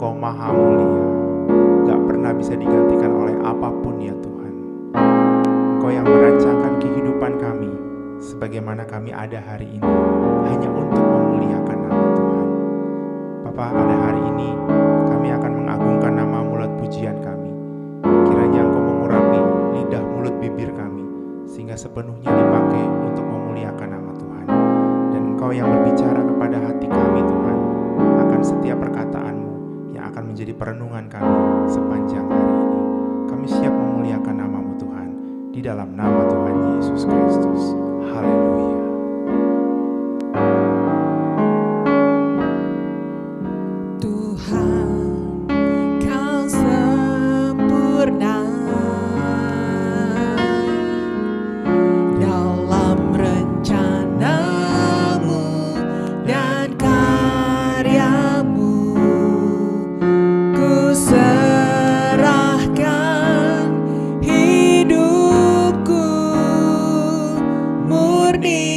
Engkau maha mulia, gak pernah bisa digantikan oleh apapun ya Tuhan. Engkau yang merancangkan kehidupan kami sebagaimana kami ada hari ini hanya untuk memuliakan nama Tuhan. Bapa, pada hari ini kami akan mengagungkan nama-Mu lewat pujian kami. Kiranya Engkau mengurapi lidah mulut bibir kami sehingga sepenuhnya dipakai untuk memuliakan nama Tuhan. Dan Engkau yang berbicara kepada hati kami Tuhan akan setiap perkataan-Mu yang akan menjadi perenungan kami sepanjang hari ini. Kami siap memuliakan nama-Mu Tuhan di dalam nama Tuhan Yesus Kristus. Haleluya. Tuhan, Kau sempurna dalam rencana-Mu dan karya-Mu. Ku serahkan hidupku murni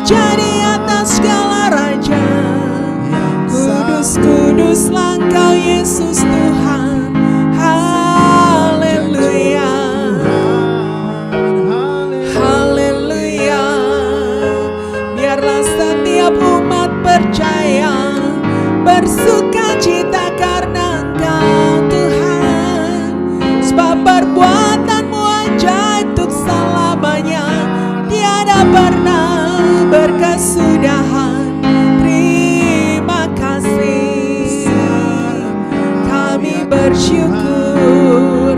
raja di atas segala raja. Kudus, kuduslah Engkau Yesus Tuhan. Haleluya, haleluya. Biarlah setiap umat percaya bersuka cita karena Engkau Tuhan. Sebab perbuatan-Mu ajaib untuk selamanya, tiada pernah berkesudahan. Terima kasih, kami bersyukur,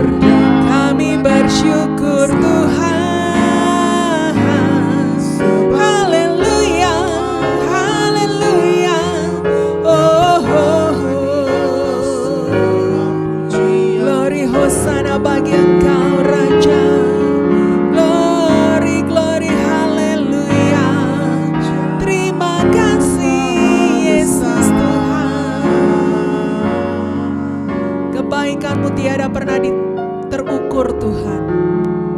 kami bersyukur Tuhan. Haleluya, haleluya. Oh, oh, oh. Glory Hosana bagi Engkau Raja. Glory, glory, haleluya. Terima kasih Yesus Tuhan. Kebaikan-Mu tiada pernah terukur Tuhan.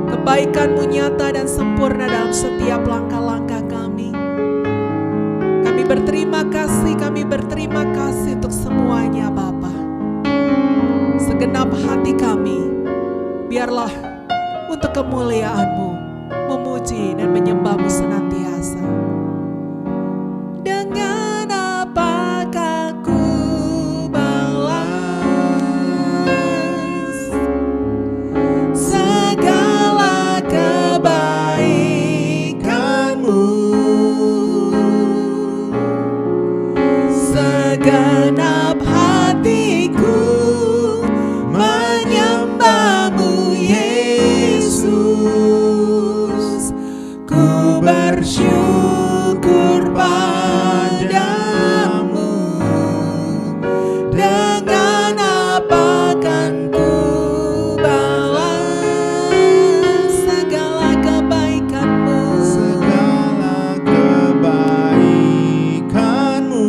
Kebaikan-Mu nyata dan sempurna dalam setiap langkah-langkah kami. Kami berterima kasih untuk semuanya Bapa. Segenap hati kami, biarlah untuk kemuliaan-Mu memuji dan menyembah-Mu senantiasa. Dengan apakah ku balas segala kebaikan-Mu? Segenap hatiku menyembah-Mu Yesus. Ku bersyukur padamu. Dengan apa kan ku balas segala kebaikan-Mu? Segala kebaikan-Mu.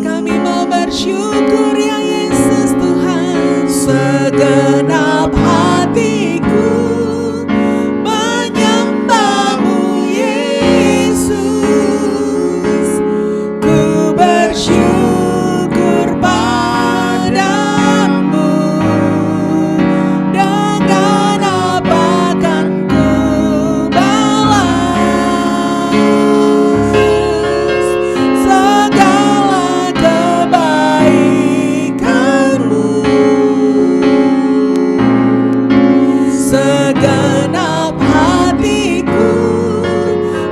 Kami mau bersyukur ya Yesus Tuhan. Segenap hatiku menyembah-Mu Yesus. Ku bersyukur padamu. Dengan apa kan ku balas segala kebaikan-Mu? Segenap hatiku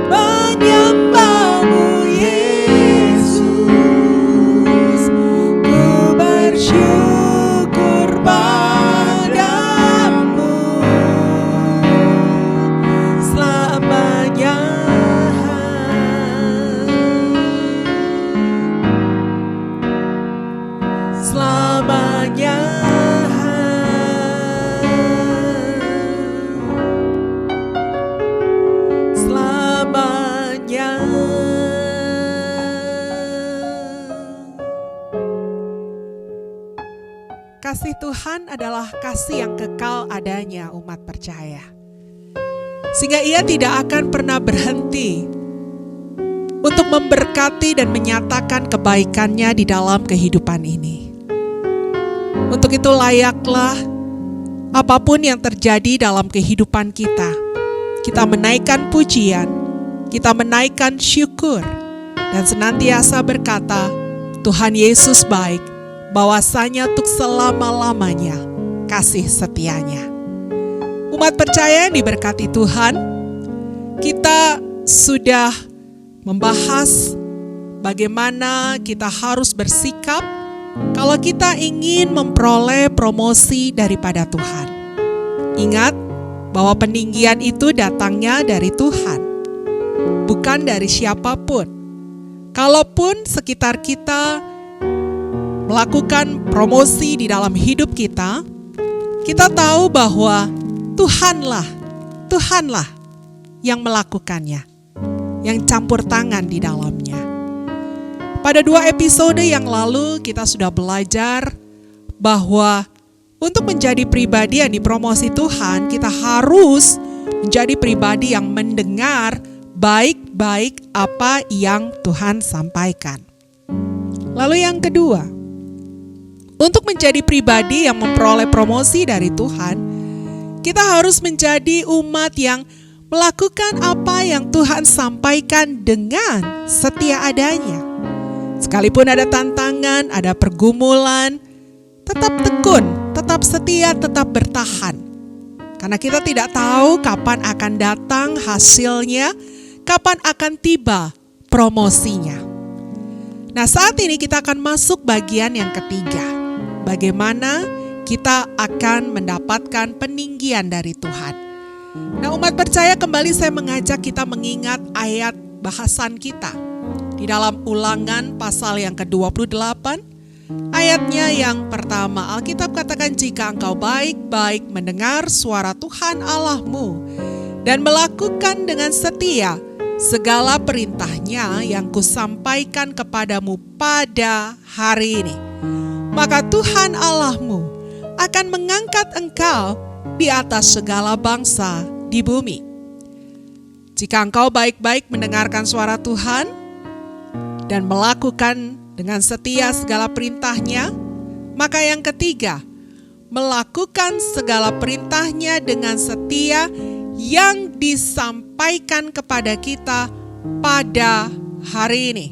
menyembah-Mu Yesus. Ku bersyukur padamu selamanya. Selamanya. Selamanya. Kasih Tuhan adalah kasih yang kekal adanya umat percaya. Sehingga Ia tidak akan pernah berhenti untuk memberkati dan menyatakan kebaikan-Nya di dalam kehidupan ini. Untuk itu layaklah apapun yang terjadi dalam kehidupan kita menaikkan pujian, kita menaikkan syukur, dan senantiasa berkata, Tuhan Yesus baik, bahwasanya untuk selama-lamanya kasih setianya. Umat percaya yang diberkati Tuhan, kita sudah membahas bagaimana kita harus bersikap kalau kita ingin memperoleh promosi daripada Tuhan. Ingat bahwa peninggian itu datangnya dari Tuhan, bukan dari siapapun. Kalaupun sekitar kita melakukan promosi di dalam hidup kita, kita tahu bahwa Tuhanlah yang melakukannya, yang campur tangan di dalamnya. Pada 2 episode yang lalu kita sudah belajar bahwa untuk menjadi pribadi yang dipromosi Tuhan, kita harus menjadi pribadi yang mendengar baik baik-baik apa yang Tuhan sampaikan. Lalu yang kedua, untuk menjadi pribadi yang memperoleh promosi dari Tuhan, kita harus menjadi umat yang melakukan apa yang Tuhan sampaikan dengan setia adanya. Sekalipun ada tantangan, ada pergumulan, tetap tekun, tetap setia, tetap bertahan. Karena kita tidak tahu kapan akan datang hasilnya, kapan akan tiba promosinya. Nah, saat ini kita akan masuk bagian yang ketiga. Bagaimana kita akan mendapatkan peninggian dari Tuhan. Nah, umat percaya, kembali saya mengajak kita mengingat ayat bahasan kita di dalam Ulangan pasal yang ke-28, ayatnya yang pertama. Alkitab katakan, jika engkau baik-baik mendengar suara Tuhan Allahmu dan melakukan dengan setia segala perintahnya yang kusampaikan kepadamu pada hari ini, maka Tuhan Allahmu akan mengangkat engkau di atas segala bangsa di bumi. Jika engkau baik-baik mendengarkan suara Tuhan dan melakukan dengan setia segala perintahnya, maka yang ketiga, melakukan segala perintahnya dengan setia yang disampaikan kepada kita pada hari ini.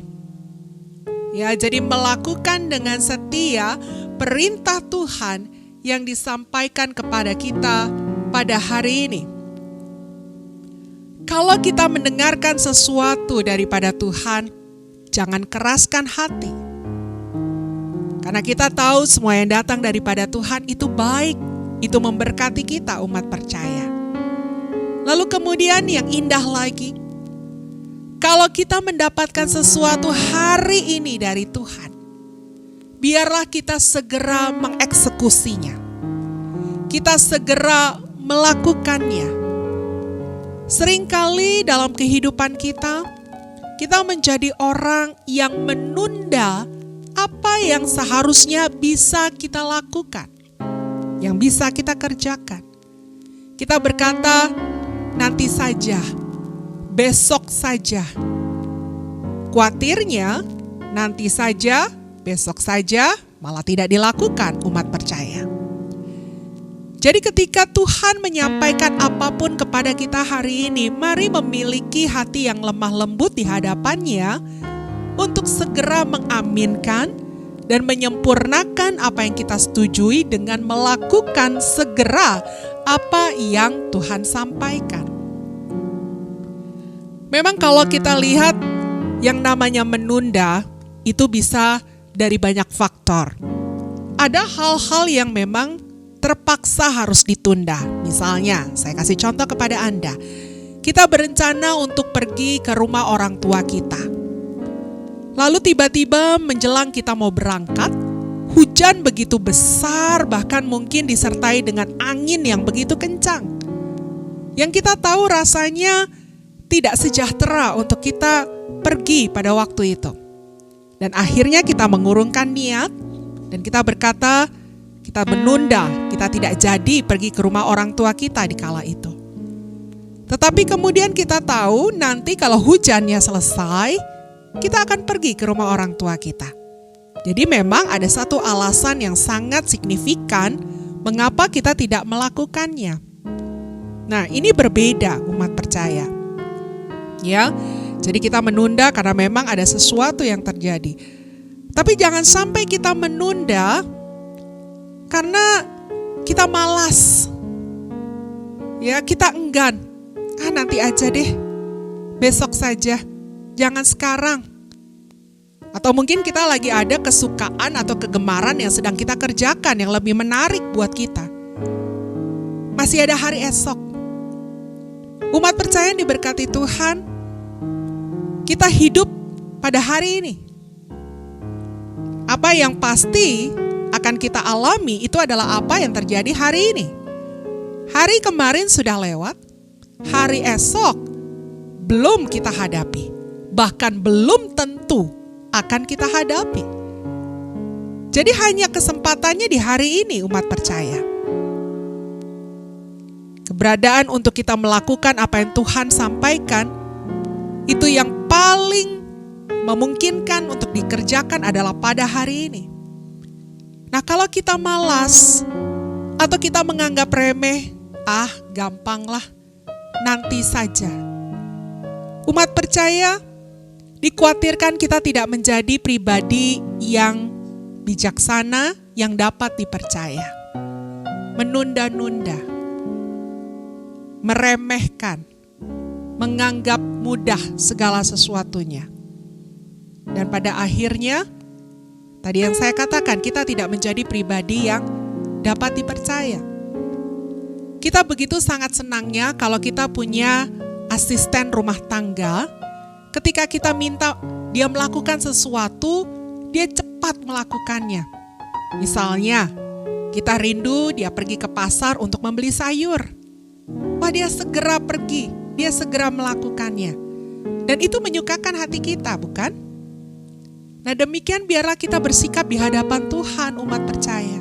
Ya, jadi melakukan dengan setia perintah Tuhan yang disampaikan kepada kita pada hari ini. Kalau kita mendengarkan sesuatu daripada Tuhan, jangan keraskan hati. Karena kita tahu semua yang datang daripada Tuhan itu baik, itu memberkati kita umat percaya. Lalu kemudian yang indah lagi, kalau kita mendapatkan sesuatu hari ini dari Tuhan, biarlah kita segera mengeksekusinya. Kita segera melakukannya. Seringkali dalam kehidupan kita menjadi orang yang menunda apa yang seharusnya bisa kita lakukan, yang bisa kita kerjakan. Kita berkata, nanti saja, besok saja. Kuatirnya, nanti saja, besok saja, malah tidak dilakukan umat percaya. Jadi ketika Tuhan menyampaikan apapun kepada kita hari ini, mari memiliki hati yang lemah lembut di hadapannya untuk segera mengaminkan dan menyempurnakan apa yang kita setujui dengan melakukan segera apa yang Tuhan sampaikan. Memang kalau kita lihat yang namanya menunda itu bisa dari banyak faktor. Ada hal-hal yang memang terpaksa harus ditunda. Misalnya, saya kasih contoh kepada Anda. Kita berencana untuk pergi ke rumah orang tua kita. Lalu tiba-tiba menjelang kita mau berangkat, hujan begitu besar, bahkan mungkin disertai dengan angin yang begitu kencang. Yang kita tahu rasanya tidak sejahtera untuk kita pergi pada waktu itu. Dan akhirnya kita mengurungkan niat dan kita berkata, kita menunda, kita tidak jadi pergi ke rumah orang tua kita di kala itu. Tetapi kemudian kita tahu nanti kalau hujannya selesai, kita akan pergi ke rumah orang tua kita. Jadi memang ada satu alasan yang sangat signifikan mengapa kita tidak melakukannya. Nah, ini berbeda umat percaya. Ya, jadi kita menunda karena memang ada sesuatu yang terjadi. Tapi jangan sampai kita menunda karena kita malas. Ya, kita enggan. Nanti aja deh. Besok saja. Jangan sekarang. Atau mungkin kita lagi ada kesukaan atau kegemaran yang sedang kita kerjakan yang lebih menarik buat kita. Masih ada hari esok. Umat percaya yang diberkati Tuhan, kita hidup pada hari ini. Apa yang pasti akan kita alami itu adalah apa yang terjadi hari ini. Hari kemarin sudah lewat, hari esok belum kita hadapi. Bahkan belum tentu akan kita hadapi. Jadi hanya kesempatannya di hari ini umat percaya. Keberadaan untuk kita melakukan apa yang Tuhan sampaikan itu yang paling memungkinkan untuk dikerjakan adalah pada hari ini. Nah, kalau kita malas atau kita menganggap remeh, gampang lah, nanti saja. Umat percaya dikhawatirkan kita tidak menjadi pribadi yang bijaksana, yang dapat dipercaya. Menunda-nunda, meremehkan, menganggap mudah segala sesuatunya. Dan pada akhirnya, tadi yang saya katakan, kita tidak menjadi pribadi yang dapat dipercaya. Kita begitu sangat senangnya kalau kita punya asisten rumah tangga. Ketika kita minta dia melakukan sesuatu, dia cepat melakukannya. Misalnya, kita rindu dia pergi ke pasar untuk membeli sayur. Wah, dia segera pergi, dia segera melakukannya. Dan itu menyukakan hati kita, bukan? Nah, demikian biarlah kita bersikap di hadapan Tuhan, umat percaya.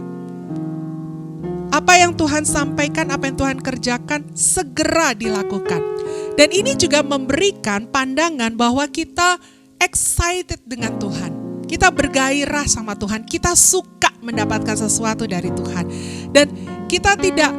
Apa yang Tuhan sampaikan, apa yang Tuhan kerjakan, segera dilakukan. Dan ini juga memberikan pandangan bahwa kita excited dengan Tuhan. Kita bergairah sama Tuhan, kita suka mendapatkan sesuatu dari Tuhan. Dan kita tidak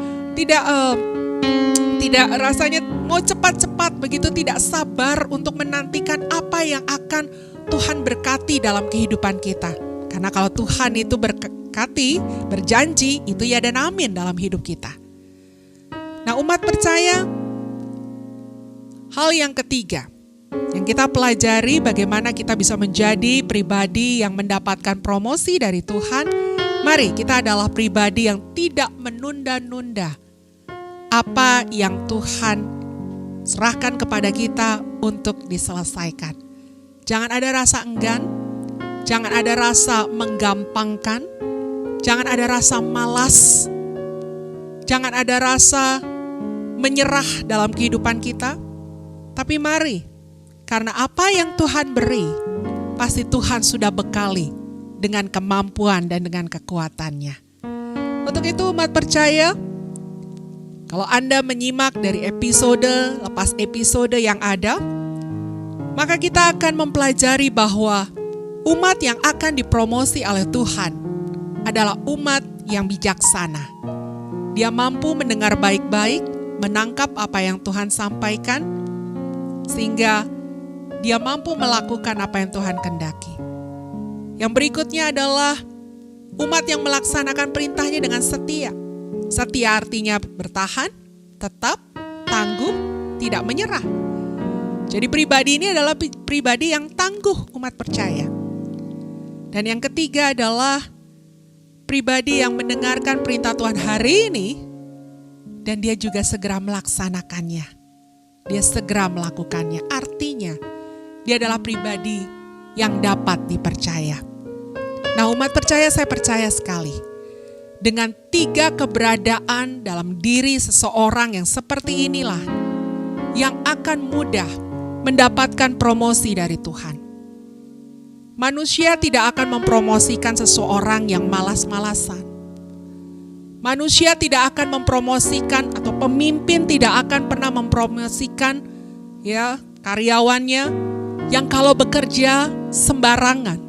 rasanya mau cepat-cepat begitu, tidak sabar untuk menantikan apa yang akan Tuhan berkati dalam kehidupan kita. Karena kalau Tuhan itu berkati, berjanji, itu ya dan amin dalam hidup kita. Nah, umat percaya, hal yang ketiga yang kita pelajari bagaimana kita bisa menjadi pribadi yang mendapatkan promosi dari Tuhan. Mari kita adalah pribadi yang tidak menunda-nunda apa yang Tuhan serahkan kepada kita untuk diselesaikan. Jangan ada rasa enggan, jangan ada rasa menggampangkan, jangan ada rasa malas, jangan ada rasa menyerah dalam kehidupan kita. Tapi mari, karena apa yang Tuhan beri, pasti Tuhan sudah bekali dengan kemampuan dan dengan kekuatannya. Untuk itu umat percaya, kalau Anda menyimak dari episode lepas episode yang ada, maka kita akan mempelajari bahwa umat yang akan dipromosi oleh Tuhan adalah umat yang bijaksana. Dia mampu mendengar baik-baik, menangkap apa yang Tuhan sampaikan, sehingga dia mampu melakukan apa yang Tuhan kehendaki. Yang berikutnya adalah umat yang melaksanakan perintahnya dengan setia. Setia artinya bertahan, tetap, tangguh, tidak menyerah. Jadi pribadi ini adalah pribadi yang tangguh, umat percaya. Dan yang ketiga adalah pribadi yang mendengarkan perintah Tuhan hari ini dan dia juga segera melaksanakannya. Dia segera melakukannya. Artinya dia adalah pribadi yang dapat dipercaya. Nah, umat percaya, saya percaya sekali dengan 3 keberadaan dalam diri seseorang yang seperti inilah yang akan mudah mendapatkan promosi dari Tuhan. Manusia tidak akan mempromosikan seseorang yang malas-malasan. Manusia tidak akan mempromosikan atau pemimpin tidak akan pernah mempromosikan karyawannya yang kalau bekerja sembarangan.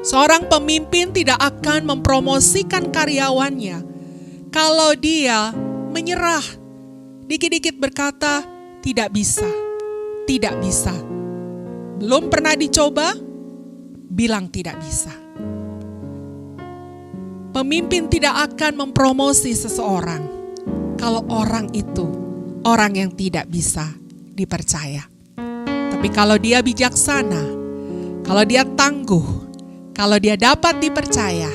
Seorang pemimpin tidak akan mempromosikan karyawannya kalau dia menyerah, dikit-dikit berkata tidak bisa, tidak bisa. Belum pernah dicoba, bilang tidak bisa. Pemimpin tidak akan mempromosi seseorang kalau orang itu orang yang tidak bisa dipercaya. Tapi kalau dia bijaksana, kalau dia tangguh, kalau dia dapat dipercaya,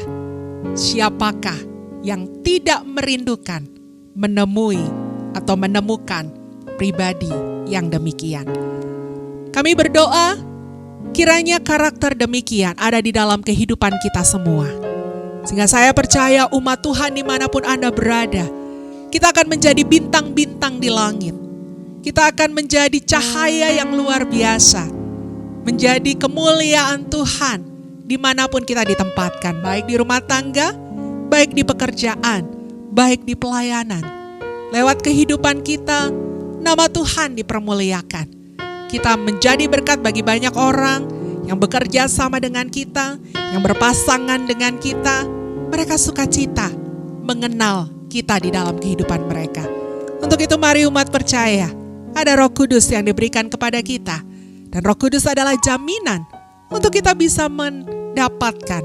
siapakah yang tidak merindukan menemui atau menemukan pribadi yang demikian? Kami berdoa, kiranya karakter demikian ada di dalam kehidupan kita semua. Sehingga saya percaya umat Tuhan dimanapun Anda berada, kita akan menjadi bintang-bintang di langit. Kita akan menjadi cahaya yang luar biasa, menjadi kemuliaan Tuhan dimanapun kita ditempatkan, baik di rumah tangga, baik di pekerjaan, baik di pelayanan. Lewat kehidupan kita, nama Tuhan dipermuliakan. kita menjadi berkat bagi banyak orang yang bekerja sama dengan kita, yang berpasangan dengan kita. Mereka sukacita mengenal kita di dalam kehidupan mereka. Untuk itu mari umat percaya, ada Roh Kudus yang diberikan kepada kita. Dan Roh Kudus adalah jaminan untuk kita bisa mendapatkan,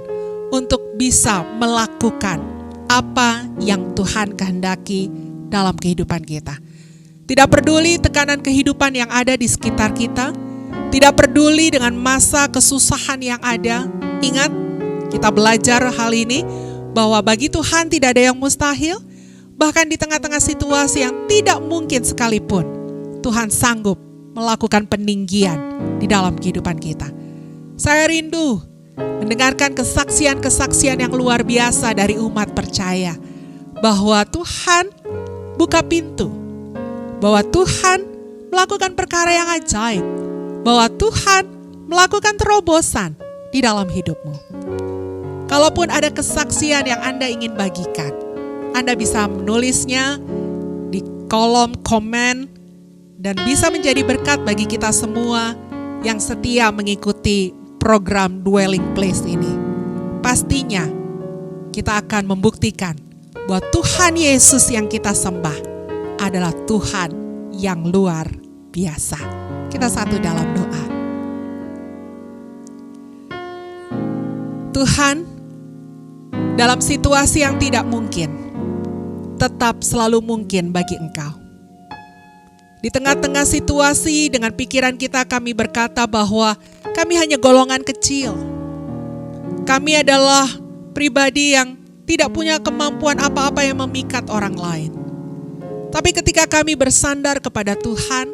untuk bisa melakukan apa yang Tuhan kehendaki dalam kehidupan kita. Tidak peduli tekanan kehidupan yang ada di sekitar kita, tidak peduli dengan masa kesusahan yang ada. Ingat, kita belajar hal ini bahwa bagi Tuhan tidak ada yang mustahil. Bahkan di tengah-tengah situasi yang tidak mungkin sekalipun, Tuhan sanggup melakukan peninggian di dalam kehidupan kita. Saya rindu mendengarkan kesaksian-kesaksian yang luar biasa dari umat percaya bahwa Tuhan buka pintu, bahwa Tuhan melakukan perkara yang ajaib, bahwa Tuhan melakukan terobosan di dalam hidupmu. Kalaupun ada kesaksian yang Anda ingin bagikan, Anda bisa menulisnya di kolom komen dan bisa menjadi berkat bagi kita semua yang setia mengikuti program Dwelling Place ini. Pastinya kita akan membuktikan bahwa Tuhan Yesus yang kita sembah adalah Tuhan yang luar biasa. Kita satu dalam doa. Tuhan, dalam situasi yang tidak mungkin, tetap selalu mungkin bagi Engkau. Di tengah-tengah situasi dengan pikiran kita kami berkata bahwa kami hanya golongan kecil. Kami adalah pribadi yang tidak punya kemampuan apa-apa yang memikat orang lain. Tapi ketika kami bersandar kepada Tuhan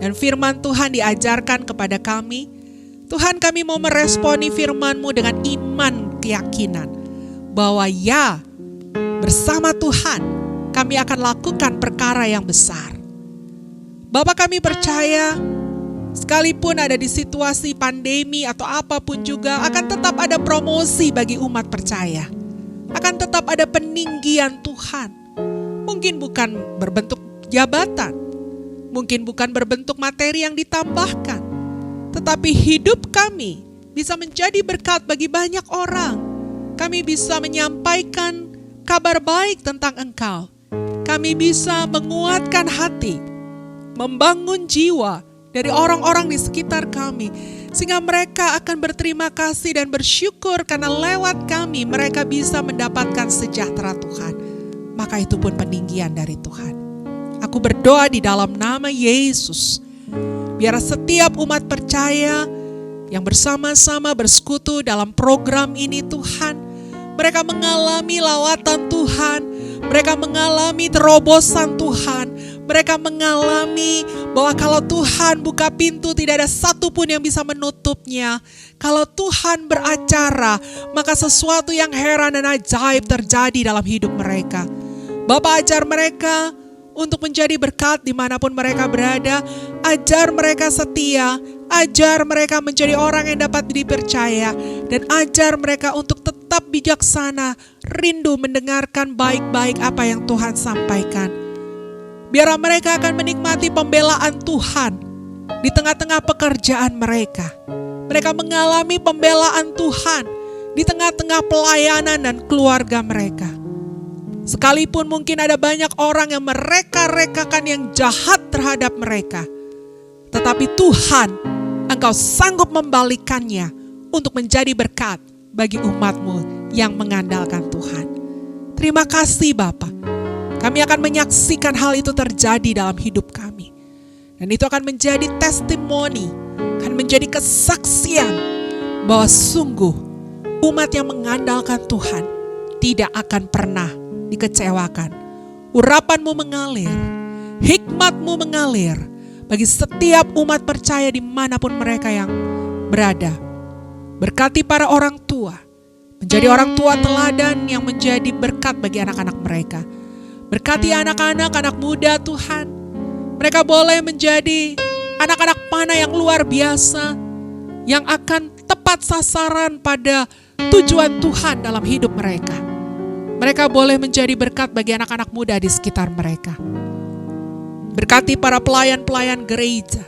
dan firman Tuhan diajarkan kepada kami, Tuhan, kami mau meresponi firman-Mu dengan iman keyakinan bahwa ya, bersama Tuhan kami akan lakukan perkara yang besar. Bapa, kami percaya sekalipun ada di situasi pandemi atau apapun juga, akan tetap ada promosi bagi umat percaya. Akan tetap ada peninggian Tuhan. Mungkin bukan berbentuk jabatan, mungkin bukan berbentuk materi yang ditambahkan, tetapi hidup kami bisa menjadi berkat bagi banyak orang. Kami bisa menyampaikan kabar baik tentang Engkau. Kami bisa menguatkan hati, membangun jiwa dari orang-orang di sekitar kami, sehingga mereka akan berterima kasih dan bersyukur karena lewat kami mereka bisa mendapatkan sejahtera Tuhan. Maka itu pun peninggian dari Tuhan. Aku berdoa di dalam nama Yesus, biar setiap umat percaya yang bersama-sama bersekutu dalam program ini Tuhan, mereka mengalami lawatan Tuhan, mereka mengalami terobosan Tuhan, mereka mengalami bahwa kalau Tuhan buka pintu tidak ada satupun yang bisa menutupnya. Kalau Tuhan beracara, maka sesuatu yang heran dan ajaib terjadi dalam hidup mereka. Bapa, ajar mereka untuk menjadi berkat dimanapun mereka berada. Ajar mereka setia, ajar mereka menjadi orang yang dapat dipercaya, dan ajar mereka untuk tetap bijaksana, rindu mendengarkan baik-baik apa yang Tuhan sampaikan. Biar mereka akan menikmati pembelaan Tuhan di tengah-tengah pekerjaan mereka. Mereka mengalami pembelaan Tuhan di tengah-tengah pelayanan dan keluarga mereka. Sekalipun mungkin ada banyak orang yang mereka-rekakan yang jahat terhadap mereka, tetapi Tuhan, Engkau sanggup membalikannya untuk menjadi berkat bagi umat-Mu yang mengandalkan Tuhan. Terima kasih Bapa. Kami akan menyaksikan hal itu terjadi dalam hidup kami. Dan itu akan menjadi testimoni, akan menjadi kesaksian bahwa sungguh umat yang mengandalkan Tuhan tidak akan pernah dikecewakan. Urapan-Mu mengalir, hikmat-Mu mengalir bagi setiap umat percaya dimanapun mereka yang berada. Berkati para orang tua, menjadi orang tua teladan yang menjadi berkat bagi anak-anak mereka. Berkati anak-anak, anak muda Tuhan. Mereka boleh menjadi anak-anak panah yang luar biasa, yang akan tepat sasaran pada tujuan Tuhan dalam hidup mereka. Mereka boleh menjadi berkat bagi anak-anak muda di sekitar mereka. Berkati para pelayan-pelayan gereja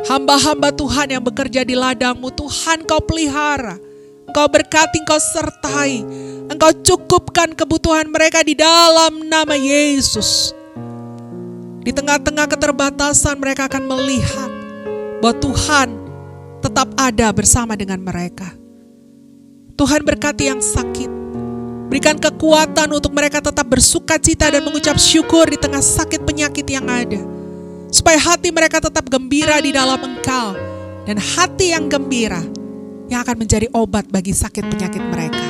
Hamba-hamba Tuhan yang bekerja di ladang-Mu, Tuhan Kau pelihara, Engkau berkati, Engkau sertai, Engkau cukupkan kebutuhan mereka di dalam nama Yesus. Di tengah-tengah keterbatasan mereka akan melihat bahwa Tuhan tetap ada bersama dengan mereka. Tuhan berkati yang sakit, berikan kekuatan untuk mereka tetap bersuka cita dan mengucap syukur di tengah sakit penyakit yang ada. Supaya hati mereka tetap gembira di dalam Engkau. Dan hati yang gembira yang akan menjadi obat bagi sakit penyakit mereka.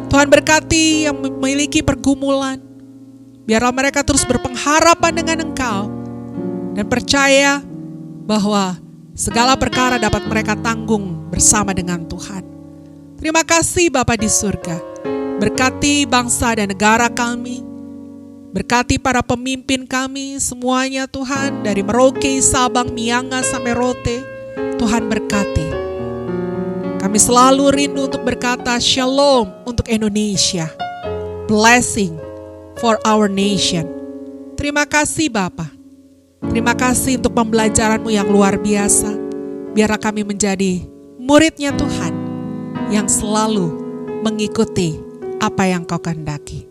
Tuhan berkati yang memiliki pergumulan. Biarlah mereka terus berpengharapan dengan Engkau. Dan percaya bahwa segala perkara dapat mereka tanggung bersama dengan Tuhan. Terima kasih Bapa di surga. Berkati bangsa dan negara kami. Berkati para pemimpin kami semuanya Tuhan. Dari Merauke, Sabang, Miangas sampai Rote. Tuhan berkati. Kami selalu rindu untuk berkata shalom untuk Indonesia. Blessing for our nation. Terima kasih Bapa. Terima kasih untuk pembelajaran-Mu yang luar biasa. Biarlah kami menjadi murid-Nya Tuhan yang selalu mengikuti apa yang Kau kehendaki.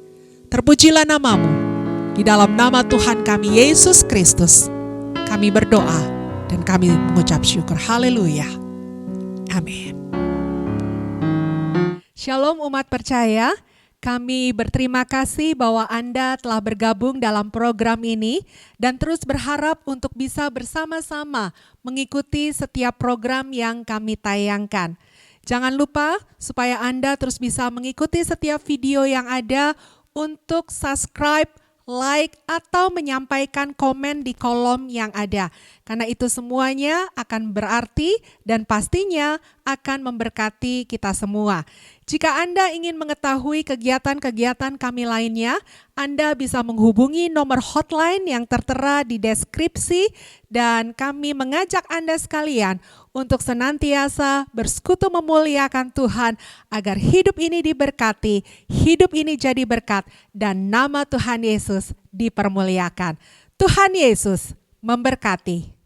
Terpujilah nama-Mu. Di dalam nama Tuhan kami Yesus Kristus, kami berdoa dan kami mengucap syukur. Haleluya. Amin. Shalom umat percaya. Kami berterima kasih bahwa Anda telah bergabung dalam program ini dan terus berharap untuk bisa bersama-sama mengikuti setiap program yang kami tayangkan. Jangan lupa supaya Anda terus bisa mengikuti setiap video yang ada untuk subscribe, like, atau menyampaikan komen di kolom yang ada. Karena itu semuanya akan berarti dan pastinya akan memberkati kita semua. Jika Anda ingin mengetahui kegiatan-kegiatan kami lainnya, Anda bisa menghubungi nomor hotline yang tertera di deskripsi dan kami mengajak Anda sekalian untuk senantiasa bersekutu memuliakan Tuhan agar hidup ini diberkati, hidup ini jadi berkat dan nama Tuhan Yesus dipermuliakan. Tuhan Yesus memberkati.